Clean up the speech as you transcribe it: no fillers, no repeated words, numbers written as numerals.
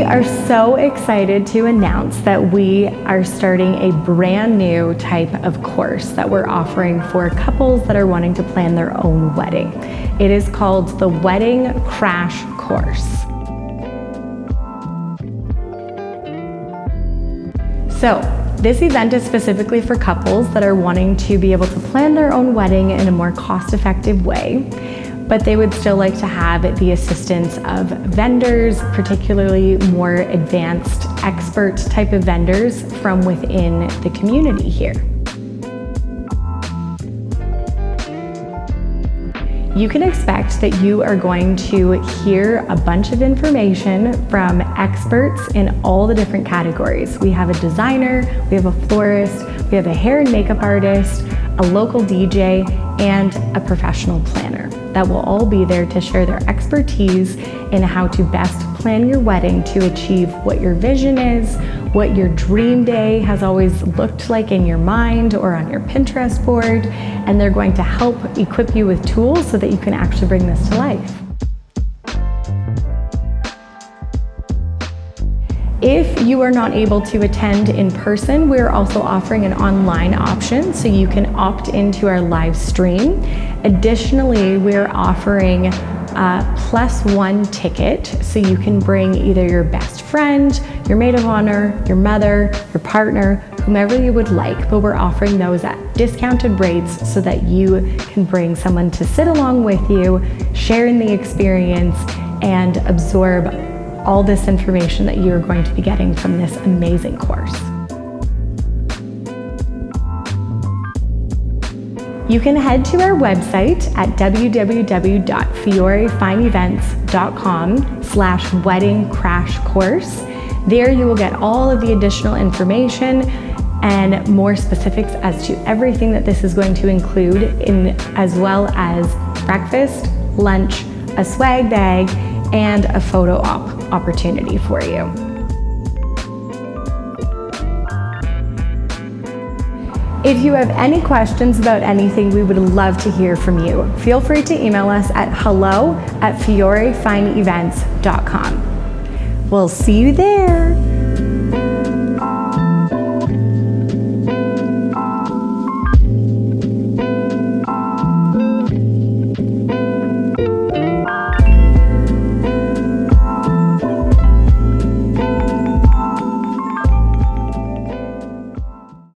We are so excited to announce that we are starting a brand new type of course that we're offering for couples that are wanting to plan their own wedding. It is called the Wedding Crash Course. So, this event is specifically for couples that are wanting to be able to plan their own wedding in a more cost-effective way, but they would still like to have the assistance of vendors, particularly more advanced expert type of vendors from within the community here. You can expect that you are going to hear a bunch of information from experts in all the different categories. We have a designer, we have a florist, we have a hair and makeup artist, a local DJ, and a professional planner that will all be there to share their expertise in how to best plan your wedding to achieve what your vision is, what your dream day has always looked like in your mind or on your Pinterest board, and they're going to help equip you with tools so that you can actually bring this to life. If you are not able to attend in person, we're also offering an online option so you can opt into our live stream. Additionally, we're offering a +1 ticket so you can bring either your best friend, your maid of honor, your mother, your partner, whomever you would like, but we're offering those at discounted rates so that you can bring someone to sit along with you, share in the experience, and absorb all this information that you're going to be getting from this amazing course. You can head to our website at www.fiorefinevents.com/wedding-crash-course. There you will get all of the additional information and more specifics as to everything that this is going to include, as well as breakfast, lunch, a swag bag, and a photo op opportunity for you. If you have any questions about anything, we would love to hear from you. Feel free to email us at hello@fiorefinevents.com. We'll see you there.